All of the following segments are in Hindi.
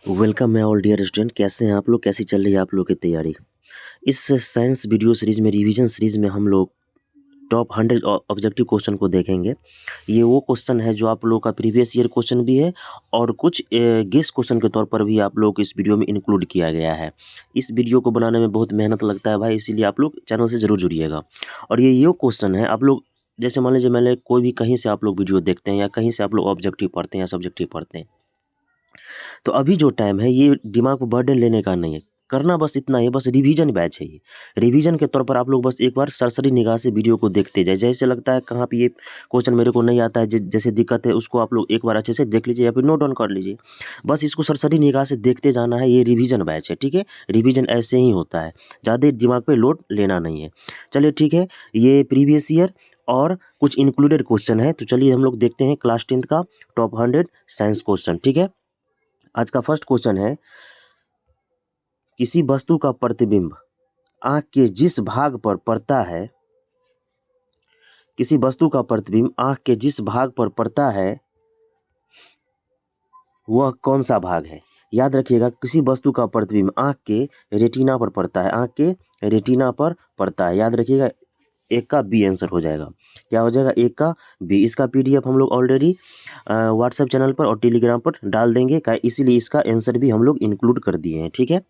वेलकम है ऑल डियर स्टूडेंट। कैसे हैं आप लोग? कैसी चल रही है आप लोग की तैयारी? इस साइंस वीडियो सीरीज में रिवीजन सीरीज में हम लोग टॉप 100 ऑब्जेक्टिव क्वेश्चन को देखेंगे। ये वो क्वेश्चन है जो आप लोगों का प्रीवियस ईयर क्वेश्चन भी है और कुछ गेस क्वेश्चन के तौर पर भी आप लोग इस वीडियो में इंक्लूड किया गया है। इस वीडियो को बनाने में बहुत मेहनत लगता है भाई, इसीलिए आप लोग चैनल से ज़रूर जुड़िएगा। और ये क्वेश्चन है आप लोग, जैसे मान लीजिए मैंने कोई भी कहीं से आप लोग वीडियो देखते हैं या कहीं से आप लोग ऑब्जेक्टिव पढ़ते हैं या सब्जेक्टिव पढ़ते हैं, तो अभी जो टाइम है ये दिमाग पर बर्डन लेने का नहीं है, करना बस इतना ही, बस रिवीजन बैच है ये। रिवीजन के तौर पर आप लोग बस एक बार सरसरी निगाह से वीडियो को देखते जाए, जैसे लगता है कहाँ पे ये क्वेश्चन मेरे को नहीं आता है, जैसे दिक्कत है उसको आप लोग एक बार अच्छे से देख लीजिए या फिर नोट डाउन कर लीजिए। बस इसको सरसरी निगाह से देखते जाना है, ये रिवीजन बैच है, ठीक है। रिवीजन ऐसे ही होता है, ज़्यादा दिमाग पे लोड लेना नहीं है। चलिए ठीक है, ये प्रीवियस ईयर और कुछ इंक्लूडेड क्वेश्चन है, तो चलिए हम लोग देखते हैं क्लास 10th का टॉप 100 साइंस क्वेश्चन, ठीक है। आज का फर्स्ट क्वेश्चन है, किसी वस्तु का प्रतिबिंब आंख के जिस भाग पर पड़ता है, किसी वस्तु का प्रतिबिंब आंख के जिस भाग पर पड़ता है वह कौन सा भाग है? याद रखिएगा, किसी वस्तु का प्रतिबिंब आंख के रेटिना पर पड़ता है, आंख के रेटिना पर पड़ता है। याद रखिएगा, एक का बी आंसर हो जाएगा। क्या हो जाएगा? एक का बी। इसका पीडीएफ हम लोग ऑलरेडी व्हाट्सएप चैनल पर और टेलीग्राम पर डाल देंगे, इसीलिए इसका आंसर भी हम लोग इंक्लूड कर दिए हैं, ठीक है।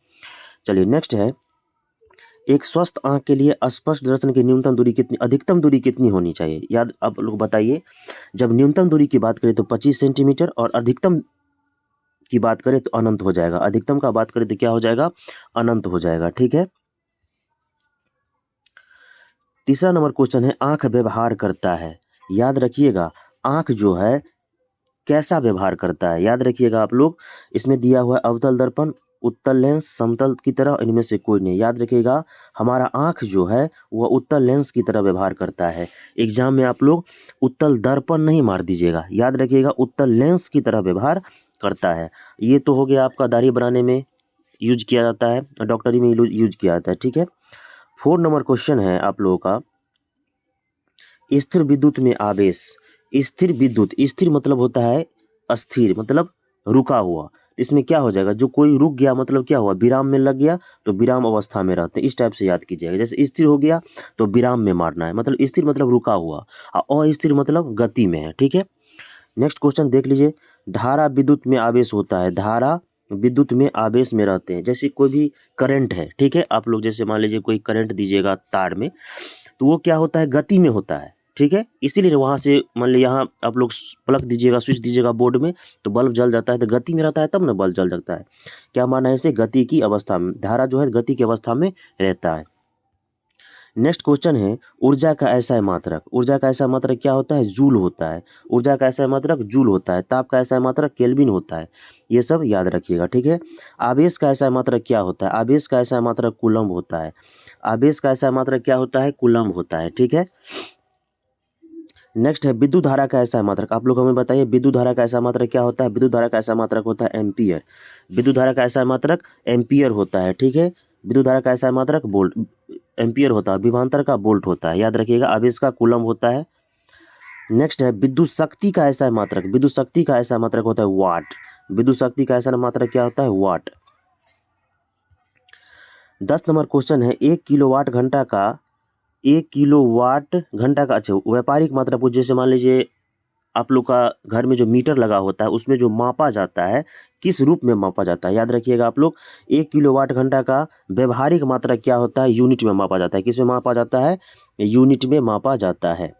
चलिए नेक्स्ट है, एक स्वस्थ आंख के लिए स्पष्ट दर्शन की न्यूनतम दूरी कितनी, अधिकतम दूरी कितनी होनी चाहिए? याद आप लोग बताइए। जब न्यूनतम दूरी की बात करें तो 25 सेंटीमीटर और अधिकतम की बात करें तो अनंत हो जाएगा। अधिकतम का बात करें तो क्या हो जाएगा? अनंत हो जाएगा, ठीक है। तीसरा नंबर क्वेश्चन है, आंख व्यवहार करता है। याद रखिएगा, आंख जो है कैसा व्यवहार करता है? याद रखिएगा आप लोग, इसमें दिया हुआ है अवतल दर्पण, उत्तल लेंस, समतल की तरह, इनमें से कोई नहीं। याद रखिएगा, हमारा आंख जो है वह उत्तल लेंस की तरह व्यवहार करता है। एग्जाम में आप लोग उत्तल दर्पण नहीं मार दीजिएगा, याद रखिएगा उत्तल लेंस की तरह व्यवहार करता है। ये तो हो गया आपका दाढ़ी बनाने में यूज किया जाता है, डॉक्टरी में यूज किया जाता है, ठीक है। 4 नंबर क्वेश्चन है आप लोगों का, स्थिर विद्युत में आवेश। स्थिर विद्युत, स्थिर मतलब होता है अस्थिर, मतलब रुका हुआ। इसमें क्या हो जाएगा? जो कोई रुक गया मतलब क्या हुआ? विराम में लग गया तो विराम अवस्था में रहते हैं, इस टाइप से याद कीजिएगा। जैसे स्थिर हो गया तो विराम में मारना है, मतलब स्थिर मतलब रुका हुआ, और अस्थिर मतलब गति में है, ठीक है। नेक्स्ट क्वेश्चन देख लीजिए, धारा विद्युत में आवेश होता है। धारा विद्युत में आवेश में रहते हैं, जैसे कोई भी करंट है, ठीक है। आप लोग जैसे मान लीजिए कोई करंट दीजिएगा तार में, तो वो क्या होता है? गति में होता है, ठीक है। इसीलिए वहाँ से मान लीजिए यहाँ आप लोग प्लग दीजिएगा, स्विच दीजिएगा बोर्ड में, तो बल्ब जल जाता है, तो गति में रहता है तब ना बल्ब जल जाता है। क्या माना है इसे? गति की अवस्था में, धारा जो है गति की अवस्था में रहता है। नेक्स्ट क्वेश्चन है, ऊर्जा का ऐसा मात्रक। ऊर्जा का ऐसा मात्रक क्या होता है? जूल होता है। ऊर्जा का ऐसा मात्रक जूल होता है। ताप का ऐसा मात्रक केल्विन होता है। ये सब याद रखिएगा, ठीक है। आवेश का ऐसा मात्रक क्या होता है? आवेश का ऐसा मात्रक कूलम्ब होता है। आवेश का ऐसा मात्रक क्या होता है? कूलम्ब होता है, ठीक है। नेक्स्ट है, विद्युत धारा का ऐसा मात्रक। आप लोग हमें बताइए, विद्युत धारा का ऐसा मात्रक क्या होता है? विद्युत धारा का ऐसा मात्रक होता है एम्पियर। विद्युत धारा का ऐसा मात्रक एम्पियर होता है, ठीक है। विद्युत धारा का ऐसा मात्रक वोल्ट, एम्पियर होता है। विभवांतर का वोल्ट होता है, याद रखिएगा। आवेश का कूलम्ब होता है। नेक्स्ट है, विद्युत शक्ति का ऐसा मात्रक। विद्युत शक्ति का ऐसा मात्रक होता है वाट। विद्युत शक्ति का ऐसा मात्रक क्या होता है? वाट। 10 नंबर क्वेश्चन है, 1 किलोवाट घंटा का अच्छा व्यापारिक मात्रा पूछ, जैसे मान लीजिए आप लोग का घर में जो मीटर लगा होता है उसमें जो मापा जाता है, किस रूप में मापा जाता है? याद रखिएगा आप लोग, 1 किलोवाट घंटा का व्यवहारिक मात्रा क्या होता है? यूनिट में मापा जाता है। किस में मापा जाता है? यूनिट में मापा जाता है।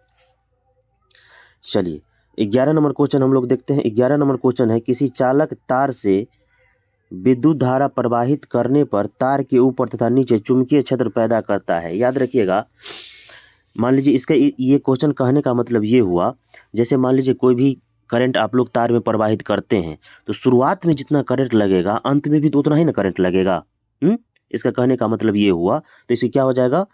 चलिए 11 नंबर क्वेश्चन हम लोग देखते हैं। 11 नंबर क्वेश्चन है, किसी चालक तार से विद्युत धारा प्रवाहित करने पर तार के ऊपर तथा नीचे चुंबकीय क्षेत्र पैदा करता है। याद रखिएगा, मान लीजिए इसका ये क्वेश्चन कहने का मतलब ये हुआ, जैसे मान लीजिए कोई भी करंट आप लोग तार में प्रवाहित करते हैं, तो शुरुआत में जितना करंट लगेगा अंत में भी तो उतना ही ना करंट लगेगा। इसका कहने का मतलब ये हुआ। तो इससे क्या हो जाएगा?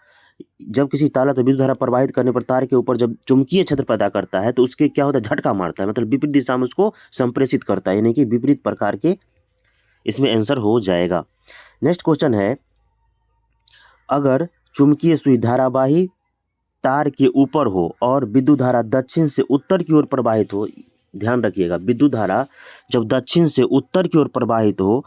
जब किसी ताला तो विद्युत धारा प्रवाहित करने पर तार के ऊपर जब चुंबकीय क्षेत्र पैदा करता है तो उसके क्या होता है? झटका मारता है, मतलब विपरीत दिशा में उसको संप्रेषित करता है, यानी कि विपरीत प्रकार के इसमें आंसर हो जाएगा। नेक्स्ट क्वेश्चन है, अगर चुंबकीय सुई धारावाही तार के ऊपर हो और विद्युत धारा दक्षिण से उत्तर की ओर प्रवाहित हो, ध्यान रखिएगा, विद्युत धारा जब दक्षिण से उत्तर की ओर प्रवाहित हो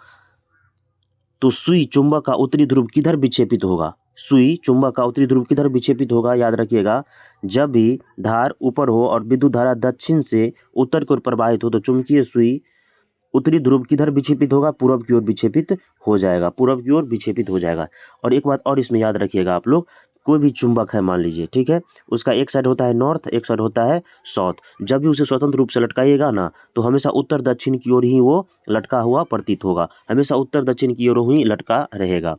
तो सुई चुंबक का उत्तरी ध्रुव किधर विक्षेपित होगा? सुई चुंबक का उत्तरी ध्रुव किधर विक्षेपित होगा? याद रखिएगा, जब भी धार ऊपर हो और विद्युत धारा दक्षिण से उत्तर की ओर प्रवाहित हो तो चुंबकीय सुई उत्तरी ध्रुव किधर विक्षेपित होगा? पूर्व की ओर विक्षेपित हो जाएगा, पूर्व की ओर विक्षेपित हो जाएगा। और एक बात और इसमें याद रखिएगा आप लोग, कोई भी चुंबक है मान लीजिए, ठीक है, उसका एक साइड होता है नॉर्थ, एक साइड होता है साउथ। जब भी उसे स्वतंत्र रूप से लटकाइएगा ना तो हमेशा उत्तर दक्षिण की ओर ही वो लटका हुआ प्रतीत होगा, हमेशा उत्तर दक्षिण की ओर ही लटका रहेगा।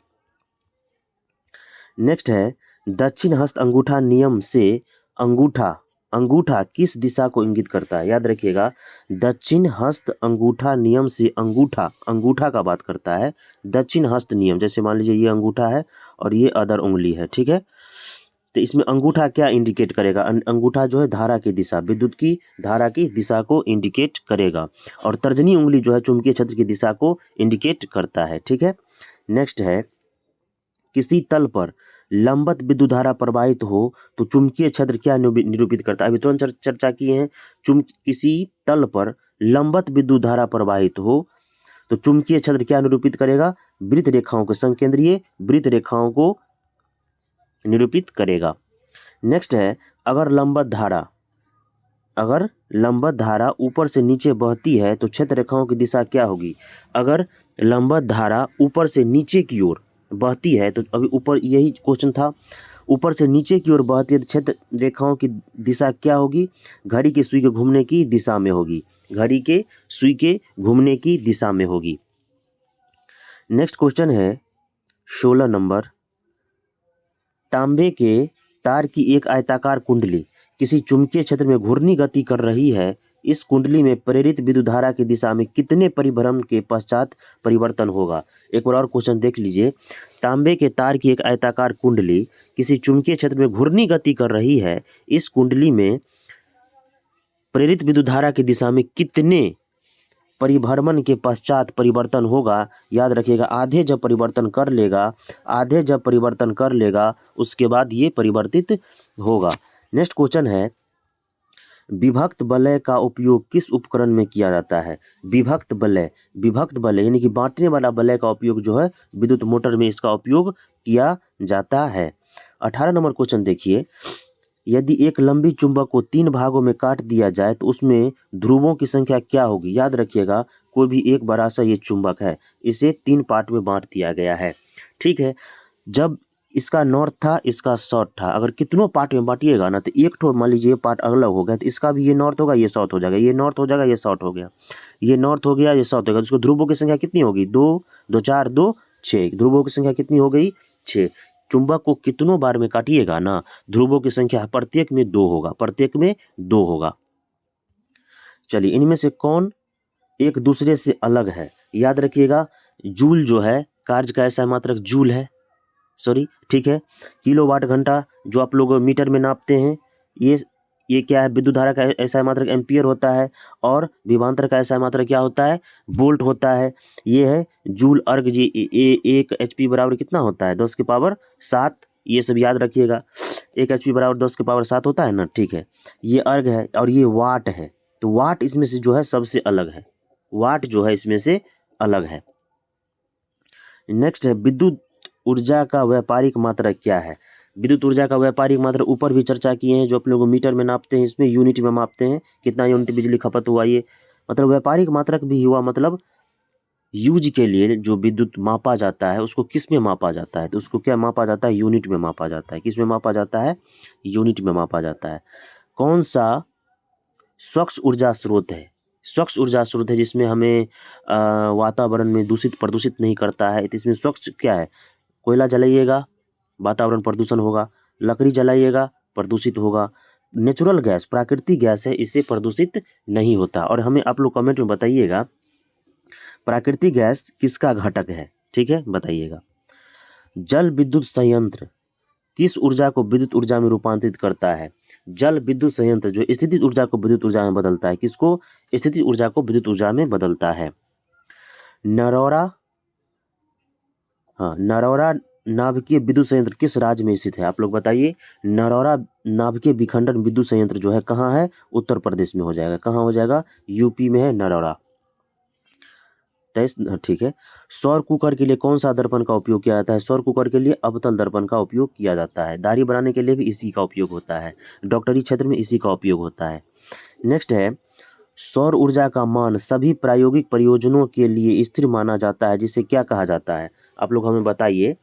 नेक्स्ट है, दक्षिण हस्त अंगूठा नियम से अंगूठा अंगूठा किस दिशा को इंगित करता है? याद रखिएगा, दक्षिण हस्त अंगूठा नियम से अंगूठा अंगूठा का बात करता है। दक्षिण हस्त नियम, जैसे मान लीजिए ये अंगूठा है और ये अदर उंगली है, ठीक है, तो इसमें अंगूठा क्या इंडिकेट करेगा? अंगूठा जो है धारा की दिशा, विद्युत की धारा की दिशा को इंडिकेट करेगा, और तर्जनी उंगली जो है चुंबकीय क्षेत्र की दिशा को इंडिकेट करता है, ठीक है। नेक्स्ट है, किसी तल पर लंबवत विद्युत धारा प्रवाहित हो तो चुंबकीय क्षेत्र क्या निरूपित करता है? अभी तुरंत चर्चा किए हैं, किसी तल पर लंबवत विद्युत धारा प्रवाहित हो तो चुंबकीय क्षेत्र क्या निरूपित करेगा? वृत्त रेखाओं के संकेंद्रीय वृत्त रेखाओं को निरूपित करेगा। नेक्स्ट है, अगर लंबवत धारा ऊपर से नीचे बहती है तो क्षेत्र रेखाओं की दिशा क्या होगी? अगर लंबवत धारा ऊपर से नीचे की ओर बहती है तो अभी ऊपर यही क्वेश्चन था, ऊपर से नीचे की ओर बहती है तो क्षेत्र रेखाओं की दिशा क्या होगी? घड़ी की सुई के घूमने की दिशा में होगी, घड़ी के सुई के घूमने की दिशा में होगी। नेक्स्ट क्वेश्चन है 16 नंबर, तांबे के तार की एक आयताकार कुंडली किसी चुंबकीय क्षेत्र में घूर्णी गति कर रही है, इस कुंडली में प्रेरित विद्युत धारा की दिशा में कितने परिभ्रमण के पश्चात परिवर्तन होगा? एक बार और क्वेश्चन देख लीजिए, तांबे के तार की एक आयताकार कुंडली किसी चुंबकीय क्षेत्र में घूर्णी गति कर रही है, इस कुंडली में प्रेरित विद्युत धारा की दिशा में कितने परिभ्रमण के पश्चात परिवर्तन होगा? याद रखिएगा, आधे जब परिवर्तन कर लेगा उसके बाद ये परिवर्तित होगा। नेक्स्ट क्वेश्चन है, विभक्त वलय का उपयोग किस उपकरण में किया जाता है? विभक्त वलय यानी कि बांटने वाला वलय का उपयोग जो है विद्युत मोटर में इसका उपयोग किया जाता है। 18 नंबर क्वेश्चन देखिए, यदि एक लंबी चुंबक को 3 भागों में काट दिया जाए तो उसमें ध्रुवों की संख्या क्या होगी? याद रखिएगा, कोई भी एक बड़ा सा ये चुंबक है, इसे 3 पार्ट में बांट दिया गया है, ठीक है। जब इसका नॉर्थ था, इसका साउथ था, अगर कितनों पार्ट में बांटिएगा ना तो एक ठो मान लीजिए पार्ट अलग हो गया तो इसका भी ये नॉर्थ होगा, ये साउथ हो जाएगा, ये नॉर्थ हो जाएगा, ये साउथ हो गया, ये नॉर्थ हो गया, ये साउथ हो गया। उसको ध्रुवों की संख्या कितनी होगी? 2 2 4 2 6, ध्रुवों की संख्या कितनी हो गई? 6। चुंबक को कितनों बार में काटिएगा ना, ध्रुवों की संख्या प्रत्येक में 2 होगा। चलिए, इनमें से कौन एक दूसरे से अलग है? याद रखिएगा, जूल जो है कार्य का ऐसा मात्रक जूल है, ठीक है। किलोवाट घंटा जो आप लोग मीटर में नापते हैं, ये क्या है? विद्युत धारा का ऐसा मात्रक एम्पियर होता है, और विभवांतर का ऐसा मात्रक क्या होता है? वोल्ट होता है। ये है जूल अर्ग जी, 1 HP बराबर कितना होता है? 10 की पावर 7। ये सब याद रखिएगा, 1 HP बराबर 10 की पावर 7 होता है ना, ठीक है। ये अर्ग है और ये वाट है, तो वाट इसमें से जो है सबसे अलग है, वाट जो है इसमें से अलग है। नेक्स्ट है, विद्युत ऊर्जा का व्यापारिक मात्रक क्या है? विद्युत ऊर्जा का व्यापारिक मात्रक ऊपर भी चर्चा किए हैं, जो आप लोग मीटर में नापते हैं, इसमें यूनिट में मापते हैं, कितना यूनिट बिजली खपत हुआ, ये मतलब व्यापारिक मात्रक भी हुआ, मतलब यूज के लिए जो विद्युत मापा जाता है उसको किस में मापा जाता है? तो उसको क्या मापा जाता है? यूनिट में मापा जाता है। किस में मापा जाता है? यूनिट में मापा जाता है। कौन सा स्वच्छ ऊर्जा स्रोत है? स्वच्छ ऊर्जा स्रोत है जिसमें हमें वातावरण में प्रदूषित नहीं करता है, तो इसमें स्वच्छ क्या है? कोयला जलाइएगा वातावरण प्रदूषण होगा, लकड़ी जलाइएगा प्रदूषित होगा, नेचुरल गैस प्राकृतिक गैस है, इससे प्रदूषित नहीं होता। और हमें आप लोग कमेंट में बताइएगा प्राकृतिक गैस किसका घटक है, ठीक है, बताइएगा। जल विद्युत संयंत्र किस ऊर्जा को विद्युत ऊर्जा में रूपांतरित करता है? जल विद्युत संयंत्र जो स्थितिज ऊर्जा को विद्युत ऊर्जा में बदलता है, किसको? स्थितिज ऊर्जा को विद्युत ऊर्जा में बदलता है। नरौरा नाभिकीय विद्युत संयंत्र किस राज्य में स्थित है? आप लोग बताइए। नरौरा नाभिकीय विखंडन विद्युत संयंत्र जो है कहाँ है? उत्तर प्रदेश में हो जाएगा। कहाँ हो जाएगा? यूपी में है नरौरा। 23, ठीक है। सौर कुकर के लिए कौन सा दर्पण का उपयोग किया जाता है? सौर कुकर के लिए अवतल दर्पण का उपयोग किया जाता है। दाढ़ी बनाने के लिए भी इसी का उपयोग होता है। डॉक्टरी क्षेत्र में इसी का उपयोग होता है। नेक्स्ट है, सौर ऊर्जा का मान सभी प्रायोगिक प्रयोजनों के लिए स्थिर माना जाता है, जिसे क्या कहा जाता है? आप लोग हमें बताइए।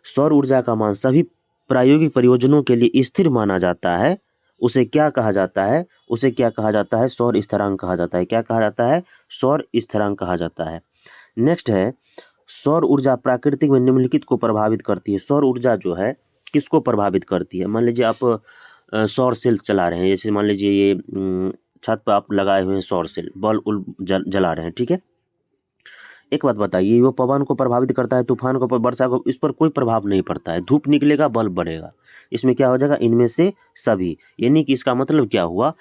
सौर ऊर्जा का मान सभी प्रायोगिक प्रयोजनों के लिए स्थिर माना जाता है, उसे क्या कहा जाता है? उसे क्या कहा जाता है? सौर स्थिरांक कहा जाता है। क्या कहा जाता है? सौर स्थिरांक कहा जाता है। नेक्स्ट है, सौर ऊर्जा प्राकृतिक में निम्नलिखित को प्रभावित करती है। सौर ऊर्जा जो है किसको प्रभावित करती है? मान लीजिए आप सौर सेल चला रहे हैं, जैसे मान लीजिए ये छत पर आप लगाए हुए हैं सौर सेल, बल्ब जला रहे हैं, ठीक है। एक बात बताइए, वो पवन को प्रभावित करता है, तूफान को, वर्षा को, इस पर कोई प्रभाव नहीं पड़ता है। धूप निकलेगा, बल्ब बढ़ेगा। इसमें क्या हो जाएगा? इनमें से सभी। यानी कि इसका मतलब क्या हुआ?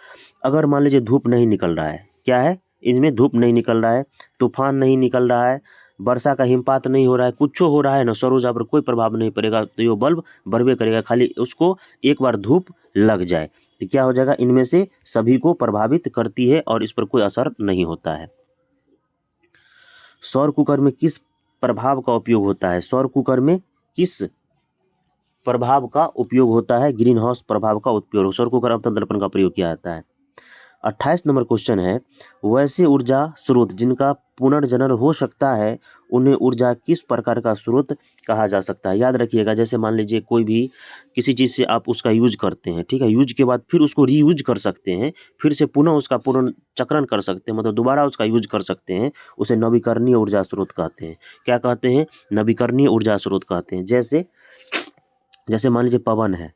अगर मान लीजिए धूप नहीं निकल रहा है, क्या है? इनमें धूप नहीं निकल रहा है, तूफान नहीं निकल रहा है, वर्षा का हिमपात नहीं हो रहा है, कुछ हो रहा है ना, सौर ऊर्जा पर कोई प्रभाव नहीं पड़ेगा, तो ये बल्ब बढ़वे करेगा। खाली उसको एक बार धूप लग जाए तो क्या हो जाएगा? इनमें से सभी को प्रभावित करती है और इस पर कोई असर नहीं होता है। सौर कुकर में किस प्रभाव का उपयोग होता है? सौर कुकर में किस प्रभाव का उपयोग होता है? ग्रीन हाउस प्रभाव का उपयोग सौर कुकर अवतल दर्पण का प्रयोग किया जाता है। 28 नंबर क्वेश्चन है, वैसे ऊर्जा स्रोत जिनका पुनर्जनन हो सकता है उन्हें ऊर्जा किस प्रकार का स्रोत कहा जा सकता है? याद रखिएगा, जैसे मान लीजिए कोई भी किसी चीज़ से आप उसका यूज करते हैं, ठीक है, यूज के बाद फिर उसको रीयूज कर सकते हैं, फिर से पुनः उसका पुनर्चक्रण कर सकते हैं, मतलब दोबारा उसका यूज कर सकते हैं, उसे नवीकरणीय ऊर्जा स्रोत कहते हैं। क्या कहते हैं? नवीकरणीय ऊर्जा स्रोत कहते हैं। जैसे जैसे मान लीजिए पवन है,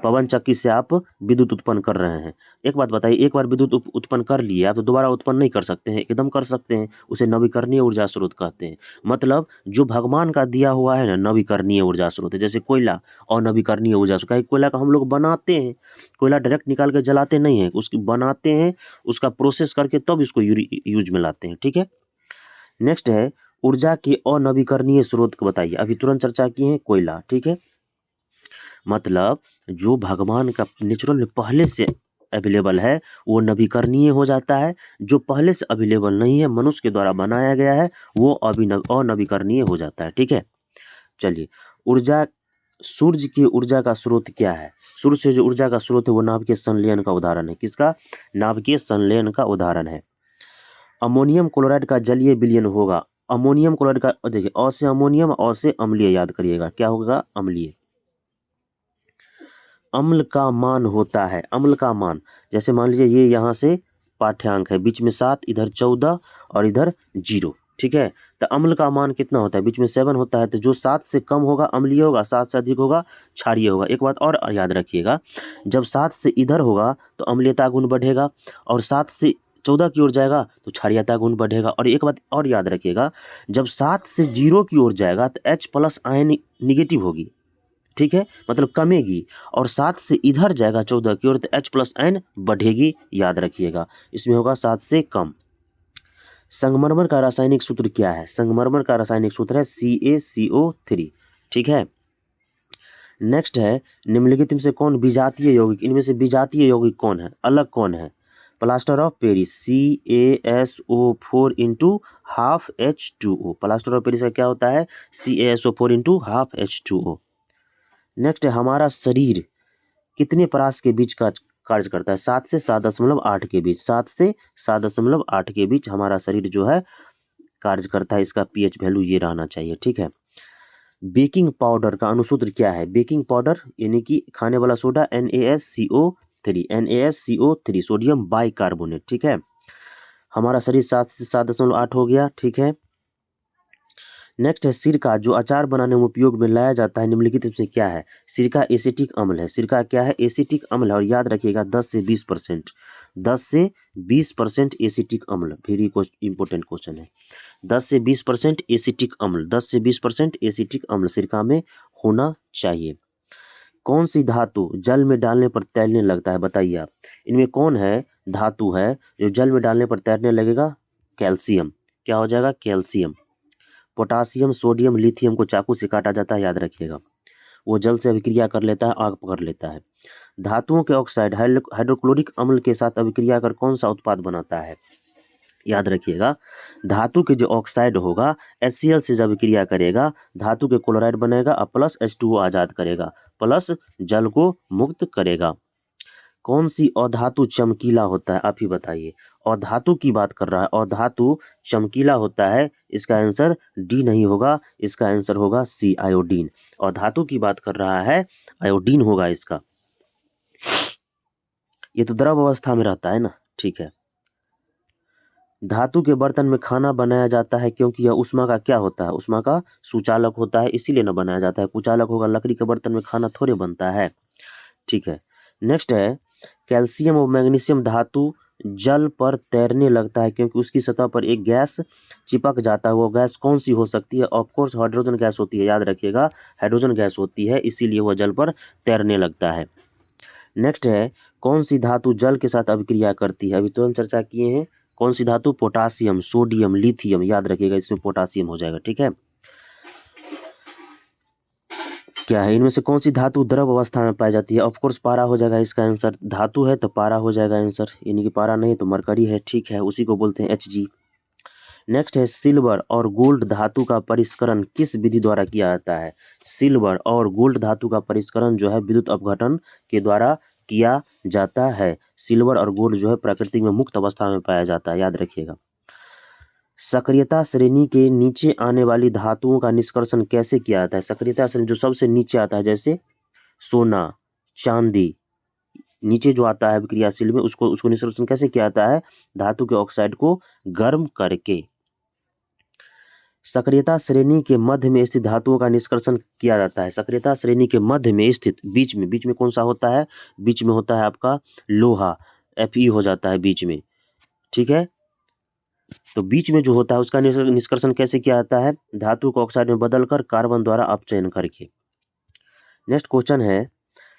पवन चक्की से आप विद्युत उत्पन्न कर रहे हैं। एक बात बताइए, एक बार विद्युत उत्पन्न कर लिए आप तो दोबारा उत्पन्न नहीं कर सकते हैं, एकदम कर सकते हैं, उसे नवीकरणीय ऊर्जा स्रोत कहते हैं। मतलब जो भगवान का दिया हुआ है ना, नवीकरणीय ऊर्जा स्रोत है। जैसे कोयला और नवीकरणीय ऊर्जा स्रोत, क्या कोयला का हम लोग बनाते हैं, कोयला डायरेक्ट निकाल के जलाते नहीं हैं, उसकी बनाते हैं, उसका प्रोसेस करके तब इसको यूज में लाते हैं, ठीक है। नेक्स्ट है, ऊर्जा के अनवीकरणीय स्रोत को बताइए। अभी तुरंत चर्चा की है कोयला, ठीक है। मतलब जो भगवान का नेचुरल में पहले से अवेलेबल है वो नवीकरणीय हो जाता है, जो पहले से अवेलेबल नहीं है, मनुष्य के द्वारा बनाया गया है, वो अनवीकरणीय हो जाता है, ठीक है। चलिए, ऊर्जा, सूर्य की ऊर्जा का स्रोत क्या है? सूर्य से जो ऊर्जा का स्रोत है वो नाभिकीय संलयन का उदाहरण है। किसका? नाभिकीय संलयन का उदाहरण है। अमोनियम क्लोराइड का जलीय विलयन होगा। अमोनियम क्लोराइड का, देखिए, अ से अमोनियम, अ से अम्लीय, याद करिएगा, क्या होगा? अम्लीय। अम्ल का मान होता है, अम्ल का मान, जैसे मान लीजिए ये यहाँ से पाठ्यांक है, बीच में 7, इधर 14 और इधर 0, ठीक है। तो अम्ल का मान कितना होता है? बीच में 7 होता है, तो जो 7 से कम होगा अम्लीय होगा, 7 से अधिक होगा क्षारीय होगा। एक बात और याद रखिएगा, जब 7 से इधर होगा तो अम्लीयता गुण बढ़ेगा, और 7 से 14 की ओर जाएगा तो क्षारीयता गुण बढ़ेगा। और एक बात और याद रखिएगा, जब 7 से 0 की ओर जाएगा तो H+ आयन निगेटिव होगी, ठीक है, मतलब कमेगी, और 7 से इधर जाएगा 14 की ओर तो H+ आयन बढ़ेगी, याद रखिएगा। इसमें होगा 7 से कम। संगमरमर का रासायनिक सूत्र क्या है? संगमरमर का रासायनिक सूत्र है CaCO3, ठीक है। नेक्स्ट है, निम्नलिखित में से कौन विजातीय यौगिक, इनमें से विजातीय यौगिक कौन है, अलग कौन है? Plaster of Paris CaSO4 into half H2O। Plaster of Paris का क्या होता है? CaSO4 into half H2O। Next है, हमारा शरीर कितने परास के बीच का कार्य करता है? 7 से 7.8 के बीच, 7 से 7.8 के बीच हमारा शरीर जो है कार्य करता है। इसका pH वैल्यू ये रहना चाहिए, ठीक है। बेकिंग पाउडर का अनुसूत्र क्या है? बेकिंग पाउडर यानी कि खाने वाला सोडा NaSCO3, सोडियम बाइकार्बोनेट, ठीक है। हमारा शरीर 7 से 7.8 हो गया, ठीक है। नेक्स्ट है, सिरका जो अचार बनाने में उपयोग में लाया जाता है निम्नलिखित में से क्या है? सिरका एसिटिक अम्ल है। सिरका क्या है? एसिटिक अम्ल है। और याद रखिएगा 10 से 20%, 10 से 20% एसिटिक अम्ल, वेरी इंपॉर्टेंट क्वेश्चन है। 10 से 20% एसिटिक अम्ल, 10 से 20% एसिटिक अम्ल सिरका में होना चाहिए। कौन सी धातु जल में डालने पर तैरने लगता है? बताइए आप, इनमें कौन है धातु है जो जल में डालने पर तैरने लगेगा? कैल्शियम। क्या हो जाएगा? कैल्शियम। पोटासियम, सोडियम, लिथियम को चाकू से काटा जाता है, याद रखिएगा। वो जल से अभिक्रिया कर लेता है, आग पकड़ लेता है। धातुओं के ऑक्साइड हाइड्रोक्लोरिक अम्ल के साथ अभिक्रिया कर कौन सा उत्पाद बनाता है, याद रखिएगा। धातु के जो ऑक्साइड होगा HCl से जब क्रिया करेगा धातु के क्लोराइड बनेगा और प्लस H2O आजाद करेगा, प्लस जल को मुक्त करेगा। कौन सी अधातु चमकीला होता है, आप ही बताइए। अधातु की बात कर रहा है, अधातु चमकीला होता है, इसका आंसर डी नहीं होगा, इसका आंसर होगा सी, आयोडीन। अधातु की बात कर रहा है, आयोडीन होगा इसका। ये तो द्रव अवस्था में रहता है ना, ठीक है। धातु के बर्तन में खाना बनाया जाता है क्योंकि यह ऊष्मा का क्या होता है, ऊष्मा का सुचालक होता है, इसीलिए न बनाया जाता है। कुचालक होगा, लकड़ी के बर्तन में खाना थोड़े बनता है, ठीक है। नेक्स्ट है, कैल्शियम और मैग्नीशियम धातु जल पर तैरने लगता है क्योंकि उसकी सतह पर एक गैस चिपक जाता है। वो गैस कौन सी हो सकती है, ऑफकोर्स हाइड्रोजन गैस होती है, याद रखिएगा, हाइड्रोजन गैस होती है, इसीलिए वह जल पर तैरने लगता है। नेक्स्ट है, कौन सी धातु जल के साथ अभिक्रिया करती है, अभी तुरंत चर्चा किए हैं। कौन सी धातु, पोटासियम, सोडियम, लिथियम, याद रखिएगा, इसमें पोटासियम हो जाएगा, ठीक है। क्या है, इनमें से कौन सी धातु द्रव अवस्था में पाई जाती है, ऑफकोर्स पारा हो जाएगा इसका आंसर। धातु है तो पारा हो जाएगा आंसर, यानी कि पारा नहीं तो मरकरी है, ठीक है, उसी को बोलते हैं Hg। नेक्स्ट है, सिल्वर और गोल्ड धातु का परिष्करण किस विधि द्वारा किया जाता है। सिल्वर और गोल्ड धातु का परिष्करण जो है विद्युत अपघटन के द्वारा किया जाता है। सिल्वर और गोल्ड जो है प्रकृति में मुक्त अवस्था में पाया जाता है, याद रखिएगा। सक्रियता श्रेणी के नीचे आने वाली धातुओं का निष्कर्षण कैसे किया जाता है। सक्रियता श्रेणी जो सबसे नीचे आता है, जैसे सोना, चांदी, नीचे जो आता है क्रियाशील में, उसको निष्कर्षण कैसे किया जाता है, धातु के ऑक्साइड को गर्म करके। सक्रियता श्रेणी के मध्य में स्थित धातुओं का निष्कर्षण किया जाता है। सक्रियता श्रेणी के मध्य में स्थित, बीच में कौन सा होता है, बीच में होता है आपका लोहा, Fe हो जाता है बीच में, ठीक है। तो बीच में जो होता है उसका निष्कर्षण कैसे किया जाता है, धातु को ऑक्साइड में बदलकर कार्बन द्वारा अपचयन करके। नेक्स्ट क्वेश्चन है,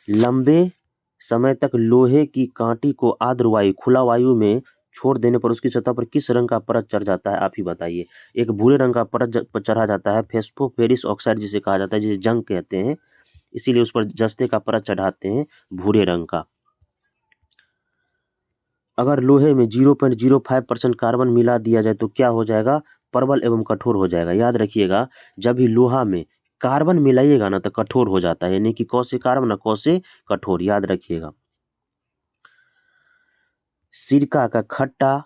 लंबे समय तक लोहे की कांटी को आर्द्र वायु, खुला वायु में छोड़ देने पर उसकी सतह पर किस रंग का परत चढ़ जाता है, आप ही बताइए। एक भूरे रंग का परत चढ़ा जाता है, फेस्फोफेरिस ऑक्साइड जिसे कहा जाता है, जिसे जंग कहते हैं, इसीलिए उस पर जस्ते का परत चढ़ाते हैं भूरे रंग का। अगर लोहे में 0.05% कार्बन मिला दिया जाए तो क्या हो जाएगा, प्रबल एवं कठोर हो जाएगा। याद रखिएगा, जब भी लोहा में कार्बन मिलाइएगा ना तो कठोर हो जाता है, यानी कि कौ से कार्बन, कौ से कठोर, याद रखिएगा। सिरका का खट्टा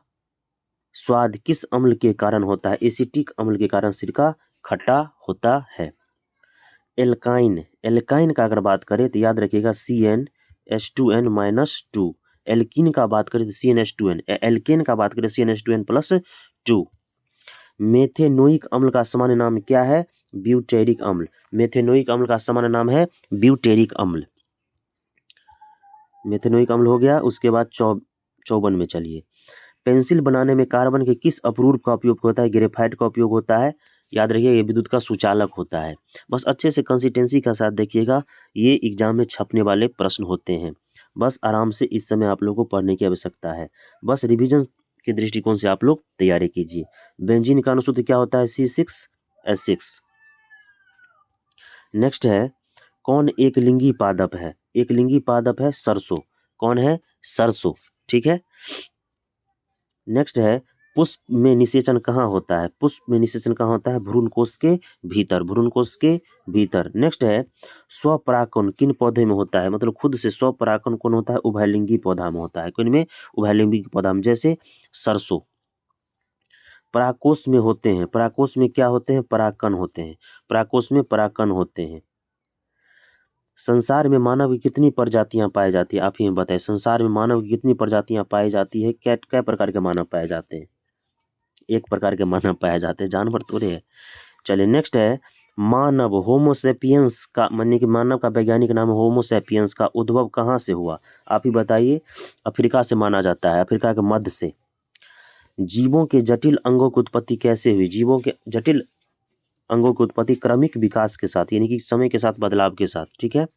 स्वाद किस अम्ल के कारण होता है, एसिटिक अम्ल के कारण सिरका खट्टा होता है। एल्काइन का अगर बात करें तो याद रखिएगा CnH2n-2। एल्कीन का बात करें तो CnH2n। एल्केन का बात करें CnH2n+2। मेथेनोइक अम्ल का सामान्य नाम क्या है, ब्यूटेरिक अम्ल। मेथेनोइक अम्ल का सामान्य नाम है ब्यूटेरिक अम्ल। मेथेनोइक अम्ल हो गया। उसके बाद 54 में चलिए, पेंसिल बनाने में कार्बन के किस अपरूप का उपयोग होता है, ग्रेफाइट का उपयोग होता है। याद रखिए, ये विद्युत का सुचालक होता है। बस अच्छे से कंसिस्टेंसी का साथ देखिएगा, ये एग्जाम में छपने वाले प्रश्न होते हैं। बस आराम से इस समय आप लोगों को पढ़ने की आवश्यकता है, बस रिवीजन के दृष्टिकोण से आप लोग तैयारी कीजिए। बेंजीन का अनुसूत्र क्या होता है, C6H6। नेक्स्ट है, कौन एक लिंगी पादप है, एक लिंगी पादप है सरसों। कौन है, सरसों, ठीक है। नेक्स्ट है, पुष्प में निषेचन कहाँ होता है, पुष्प में निषेचन कहाँ होता है, भ्रूणकोश के भीतर, भ्रूणकोश के भीतर। नेक्स्ट है, स्वपरागकण किन पौधे में होता है, मतलब खुद से स्वपरागकण कौन होता है, उभयलिंगी पौधा में होता है। किन में, उभयलिंगी पौधा में, जैसे सरसों। परागकोश में होते हैं, परागकोश में क्या होते हैं, परागकण होते हैं, परागकोश में परागकण होते हैं। संसार में मानव की कितनी प्रजातियां पाई जाती है, आप ही बताइए। संसार में मानव की कितनी प्रजातियां पाई जाती है, क्या प्रकार के मानव पाए जाते हैं, एक प्रकार के मानव पाए जाते हैं, जानवर थोड़े है। चलिए नेक्स्ट है, मानव होमोसेपियंस का, मानिए कि मानव का वैज्ञानिक नाम होमोसेपियंस का उद्भव कहाँ से हुआ, आप ही बताइए। अफ्रीका से माना जाता है, अफ्रीका के मध्य से। जीवों के जटिल अंगों की उत्पत्ति कैसे हुई, जीवों के जटिल अंगों की उत्पत्ति क्रमिक विकास के साथ, यानी कि समय के साथ बदलाव के साथ, ठीक है।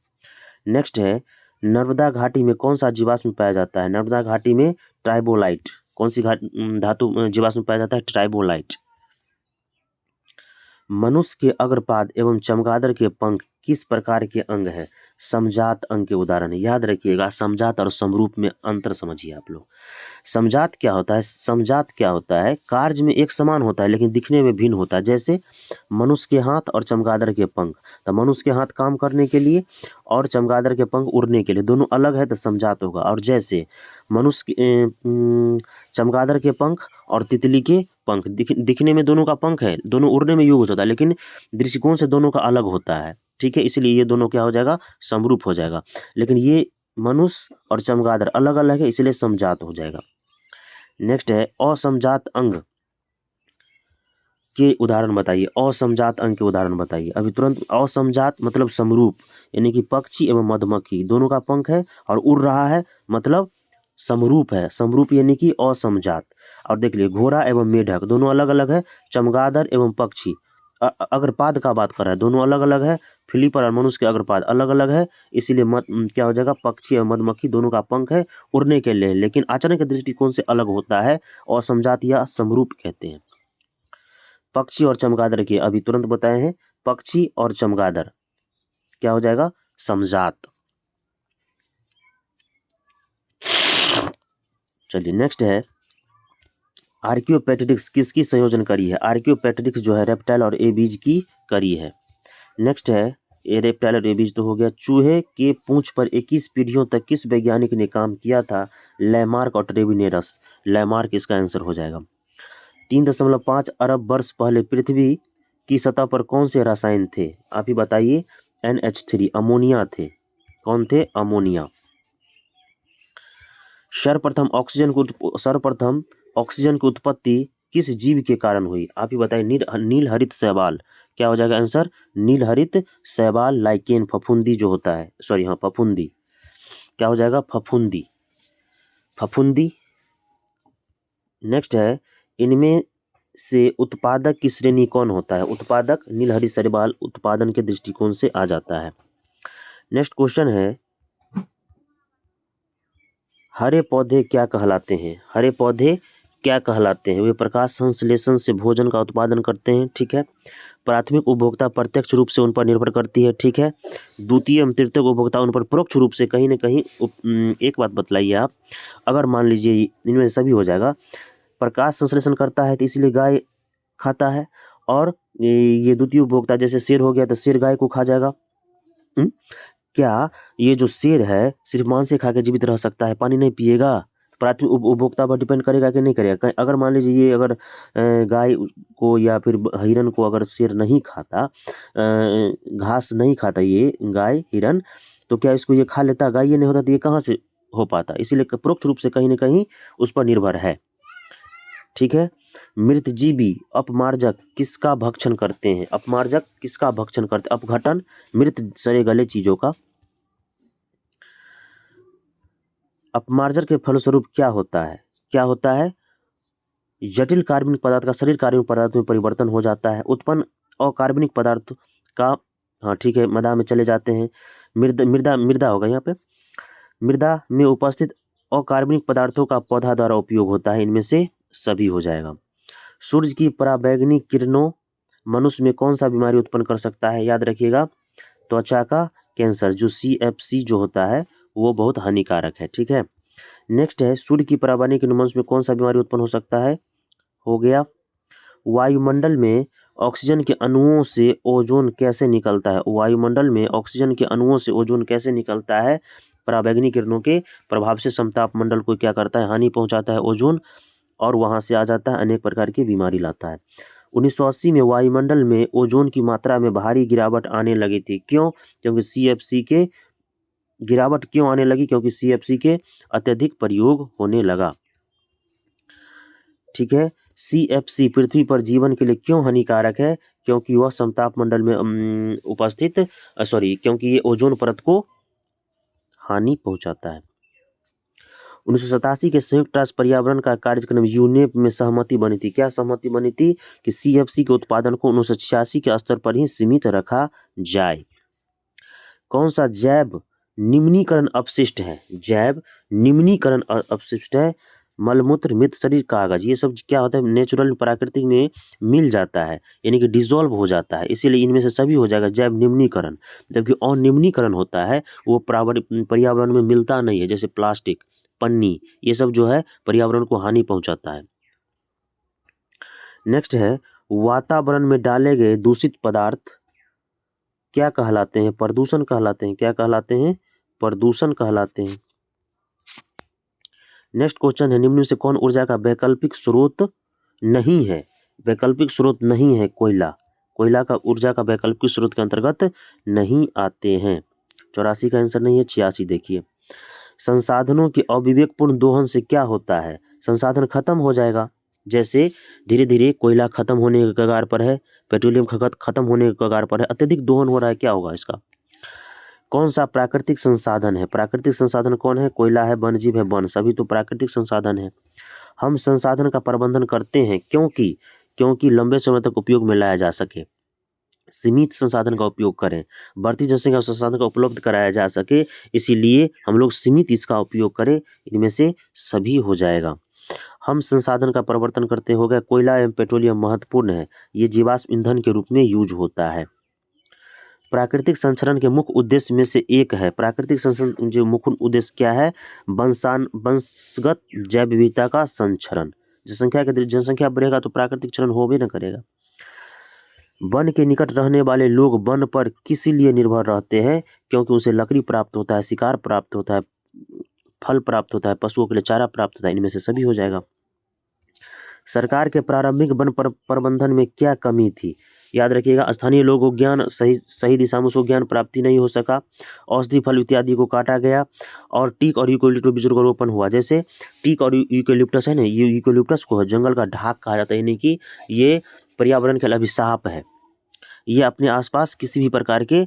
नेक्स्ट है, नर्मदा घाटी में कौन सा जीवाश्म पाया जाता है, नर्मदा घाटी में ट्राइबोलाइट। कौन सी धातु जीवाश्म पाया जाता है, ट्राइबोलाइट। मनुष्य के अग्रपाद एवं चमगादड़ के पंख किस प्रकार के अंग है? समजात अंग के उदाहरण है। याद रखिएगा, समजात और समरूप में अंतर समझिए आप लोग। समजात क्या होता है? समजात क्या होता है? कार्य में एक समान होता है लेकिन दिखने में भिन्न होता है। जैसे मनुष्य के हाथ और चमगादड़ के पंख, तो मनुष्य के हाथ काम करने के लिए और चमगादड़ के पंख उड़ने के लिए, दोनों अलग है तो समजात होगा। और जैसे मनुष्य चमगादड़ के पंख और तितली के पंख दिखने में दोनों का पंख है, दोनों उड़ने में यूज होता है, लेकिन दृष्टिकोण से दोनों का अलग होता है। ठीक है, इसलिए ये दोनों क्या हो जाएगा? समरूप हो जाएगा। लेकिन ये मनुष्य और चमगादड़ अलग अलग है, इसलिए समजात हो जाएगा। नेक्स्ट है असमजात अंग के उदाहरण बताइए। असमजात अंग के उदाहरण बताइए। अभी तुरंत। असमजात मतलब समरूप, यानी कि पक्षी एवं मधुमक्खी दोनों का पंख है और उड़ रहा है, मतलब समरूप है। समरूप यानी कि असमजात। और देख लिए घोड़ा एवं मेढक दोनों अलग अलग है। चमगादड़ एवं पक्षी अग्रपाद का बात कर रहा है, दोनों अलग अलग है। फ्लीपर और मनुष्य के अग्रपाद अलग अलग है, इसीलिए क्या हो जाएगा? पक्षी एवं मधुमक्खी दोनों का पंख है उड़ने के लिए, लेकिन आचरण के दृष्टिकोण से अलग होता है। असमजात या समरूप कहते हैं। पक्षी और चमगादड़ के अभी तुरंत बताए हैं। पक्षी और चमगादड़ क्या हो जाएगा? समजात। चलिए नेक्स्ट है आर्कियोपेटेरिक्स किसकी संयोजन करी है? आर्कियोपेटेरिक्स जो है रेप्टाइल और एबीज की करी है। नेक्स्ट है, ये रेप्टाइल और एबीज तो हो गया। चूहे के पूंछ पर 21 पीढ़ियों तक किस वैज्ञानिक ने काम किया था? लैमार्क और ट्रेविनेरस। लैमार्क इसका आंसर हो जाएगा। 3.5 अरब वर्ष पहले पृथ्वी की सतह पर कौन से रसायन थे? आप ही बताइए। NH3 अमोनिया थे। कौन थे? अमोनिया। सर्वप्रथम ऑक्सीजन की उत्पत्ति किस जीव के कारण हुई? आप ही बताइए। नील हरित शैवाल। क्या हो जाएगा आंसर? नील हरित शैवाल, लाइकेन, फफूंदी जो होता है, सॉरी हाँ फफूंदी। क्या हो जाएगा? फफूंदी। फफूंदी। नेक्स्ट है, इनमें से उत्पादक की श्रेणी कौन होता है? उत्पादक नील हरित शैवाल उत्पादन के दृष्टिकोण से आ जाता है। नेक्स्ट क्वेश्चन है, हरे पौधे क्या कहलाते हैं? हरे पौधे क्या कहलाते हैं? वे प्रकाश संश्लेषण से भोजन का उत्पादन करते हैं। ठीक है। प्राथमिक उपभोक्ता प्रत्यक्ष रूप से उन पर निर्भर करती है। ठीक है। द्वितीय एवं तृतीय उपभोक्ता उन पर परोक्ष रूप से कहीं न कहीं एक बात बतलाइए आप, अगर मान लीजिए इनमें सभी हो जाएगा, प्रकाश संश्लेषण करता है तो इसलिए गाय खाता है, और ये द्वितीय उपभोक्ता जैसे शेर हो गया तो शेर गाय को खा जाएगा। क्या ये जो शेर है सिर्फ मांस खा के जीवित रह सकता है, पानी नहीं पिएगा? प्राथमिक उपभोक्ता पर डिपेंड करेगा कि नहीं करेगा? अगर मान लीजिए ये अगर गाय को या फिर हिरन को अगर शेर नहीं खाता, घास नहीं खाता ये गाय हिरन, तो क्या इसको ये खा लेता? गाय ये नहीं होता तो ये कहाँ से हो पाता? इसीलिए परोक्ष रूप से कहीं ना कहीं उस पर निर्भर है। ठीक है। मृतजीवी अपमार्जक किसका भक्षण करते हैं? अपमार्जक किसका भक्षण करते हैं? अपघटन, मृत सड़े गले चीजों का। अपमार्जन के फलस्वरूप क्या होता है? क्या होता है? जटिल कार्बनिक पदार्थ का शरीर कार्बनिक पदार्थ में परिवर्तन हो जाता है। उत्पन्न अकार्बनिक पदार्थ का, हाँ ठीक है, मृदा में चले जाते हैं। मृदा होगा यहाँ पे। मृदा में उपस्थित अकार्बनिक पदार्थों का पौधा द्वारा उपयोग होता है। इनमें से सभी हो जाएगा। सूर्य की पराबैंगनी किरणों मनुष्य में कौन सा बीमारी उत्पन्न कर सकता है? याद रखिएगा, त्वचा का कैंसर, जो CFC जो होता है वो बहुत हानिकारक है। ठीक है। नेक्स्ट है, सूर्य की पराबैंगनी किरणों मनुष्य में कौन सा बीमारी उत्पन्न हो सकता है? हो गया। वायुमंडल में ऑक्सीजन के अणुओं से ओजोन कैसे निकलता है? वायुमंडल में ऑक्सीजन के अणुओं से ओजोन कैसे निकलता है? पराबैंगनी किरणों के प्रभाव से समताप मंडल को क्या करता है? हानि पहुंचाता है ओजोन, और वहां से आ जाता है, अनेक प्रकार की बीमारी लाता है। 1980 में वायुमंडल में ओजोन की मात्रा में भारी गिरावट आने लगी थी। क्यों? क्योंकि CFC के गिरावट क्यों आने लगी? क्योंकि CFC के अत्यधिक प्रयोग होने लगा। ठीक है। CFC पृथ्वी पर जीवन के लिए क्यों हानिकारक है? क्योंकि वह समताप मंडल में उपस्थित क्योंकि ये ओजोन परत को हानि पहुंचाता है। 1987 के संयुक्त राष्ट्र पर्यावरण का कार्यक्रम यूनेप में सहमति बनी थी। क्या सहमति बनी थी? कि CFC के उत्पादन को 1986 के स्तर पर ही सीमित रखा जाए। कौन सा जैव निम्नीकरण अपशिष्ट है? जैव निम्नीकरण अपशिष्ट है मलमूत्र, मृत शरीर, कागज, ये सब क्या होता है नेचुरल प्राकृतिक में मिल जाता है, यानी कि डिसॉल्व हो जाता है, इसीलिए इनमें से सभी हो जाएगा जैव निम्नीकरण। जबकि अनिम्नीकरण होता है वो पर्यावरण में मिलता नहीं है, जैसे प्लास्टिक, पन्नी, ये सब जो है पर्यावरण को हानि पहुंचाता है। नेक्स्ट है वातावरण में डाले गए दूषित पदार्थ क्या कहलाते हैं? प्रदूषण कहलाते हैं। क्या कहलाते हैं? प्रदूषण कहलाते हैं। नेक्स्ट क्वेश्चन है निम्न में से कौन ऊर्जा का वैकल्पिक स्रोत नहीं है? वैकल्पिक स्रोत नहीं है कोयला। कोयला का ऊर्जा का वैकल्पिक स्रोत के अंतर्गत नहीं आते हैं। 84 का आंसर नहीं है, 86 देखिए। संसाधनों के अविवेकपूर्ण दोहन से क्या होता है? संसाधन खत्म हो जाएगा, जैसे धीरे धीरे कोयला खत्म होने के कगार पर है, पेट्रोलियम खत्म होने के कगार पर है, अत्यधिक दोहन हो रहा है, क्या होगा इसका? कौन सा प्राकृतिक संसाधन है? प्राकृतिक संसाधन कौन है? कोयला है, वन्यजीव है, वन, सभी तो प्राकृतिक संसाधन है। हम संसाधन का प्रबंधन करते हैं क्योंकि लंबे समय तक उपयोग में लाया जा सके। सीमित संसाधन का उपयोग करें, बढ़ती जनसंख्या संसाधन का उपलब्ध कराया जा सके, इसीलिए हम लोग सीमित इसका उपयोग करें। इनमें से सभी हो जाएगा। हम संसाधन का परिवर्तन करते हो गया। कोयला एवं पेट्रोलियम महत्वपूर्ण है, ये जीवाश्म ईंधन के रूप में यूज होता है। प्राकृतिक संरक्षण के मुख्य उद्देश्य में से एक है। प्राकृतिक संरक्षण जो मुख्य उद्देश्य क्या है? वंशगत जैव विविधता का संरक्षण। जनसंख्या बढ़ेगा तो प्राकृतिक क्षरण हो भी न करेगा। वन के निकट रहने वाले लोग वन पर किस लिए निर्भर रहते हैं? क्योंकि उनसे लकड़ी प्राप्त होता है, शिकार प्राप्त होता है, फल प्राप्त होता है, पशुओं के लिए चारा प्राप्त होता है। इनमें से सभी हो जाएगा। सरकार के प्रारंभिक वन प्रबंधन में क्या कमी थी? याद रखिएगा, स्थानीय लोगों को ज्ञान सही दिशा में उसको ज्ञान प्राप्ति नहीं हो सका, औषधि फल इत्यादि को काटा गया, और टीक और यूकेलिप्टस बीजों का रोपण हुआ। जैसे टीक और यूकेलिप्टस है ना, ये यूकेलिप्टस को जंगल का ढाक कहा जाता है, यानी कि ये पर्यावरण के अभिशाप है। ये अपने आसपास किसी भी प्रकार के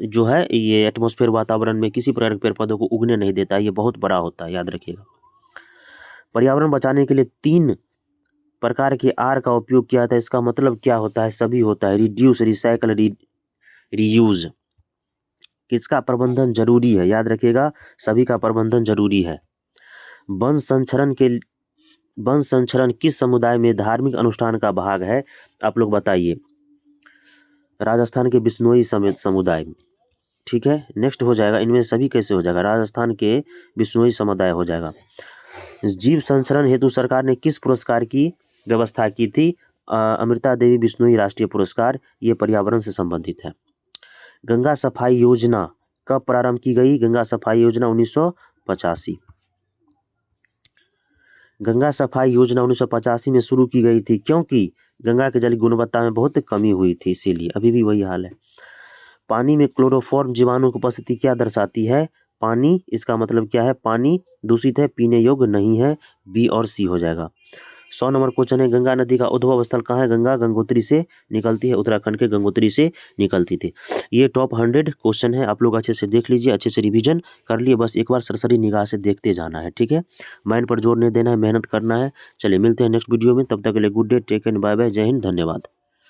जो है ये एटमॉस्फेयर वातावरण में किसी प्रकार के पेड़ पौधों को उगने नहीं देता है, ये बहुत बड़ा होता है, याद रखिएगा। पर्यावरण बचाने के लिए 3 प्रकार के आर का उपयोग किया जाता है। इसका मतलब क्या होता है? सभी होता है, रिड्यूस, रिसाइकल, रीयूज। किसका प्रबंधन जरूरी है? याद रखिएगा, सभी का प्रबंधन जरूरी है। वन संरक्षण किस समुदाय में धार्मिक अनुष्ठान का भाग है? आप लोग बताइए। राजस्थान के बिश्नोई समुदाय में, ठीक है। नेक्स्ट हो जाएगा, इनमें सभी कैसे हो जाएगा? राजस्थान के बिश्नोई समुदाय हो जाएगा। जीव संरक्षण हेतु सरकार ने किस पुरस्कार की व्यवस्था की थी? अमृता देवी बिश्नोई राष्ट्रीय पुरस्कार, ये पर्यावरण से संबंधित है। गंगा सफाई योजना कब प्रारंभ की गई? गंगा सफाई योजना 1985। गंगा सफाई योजना 1985 में शुरू की गई थी, क्योंकि गंगा के जल की गुणवत्ता में बहुत कमी हुई थी, इसीलिए। अभी भी वही हाल है। पानी में क्लोरोफॉर्म जीवाणु की उपस्थिति क्या दर्शाती है? पानी, इसका मतलब क्या है? पानी दूषित है, पीने योग्य नहीं है। बी और सी हो जाएगा। 100 नंबर क्वेश्चन है, गंगा नदी का उद्भव स्थल कहाँ है? गंगा गंगोत्री से निकलती है, उत्तराखंड के गंगोत्री से निकलती थी। ये टॉप 100 क्वेश्चन है, आप लोग अच्छे से देख लीजिए, अच्छे से रिवीजन कर लिए, बस एक बार सरसरी निगाह से देखते जाना है, ठीक है। माइंड पर जोर नहीं देना है, मेहनत करना है। चलिए मिलते हैं नेक्स्ट वीडियो में, तब तक के लिए good day, take care, bye bye, जय हिंद, धन्यवाद।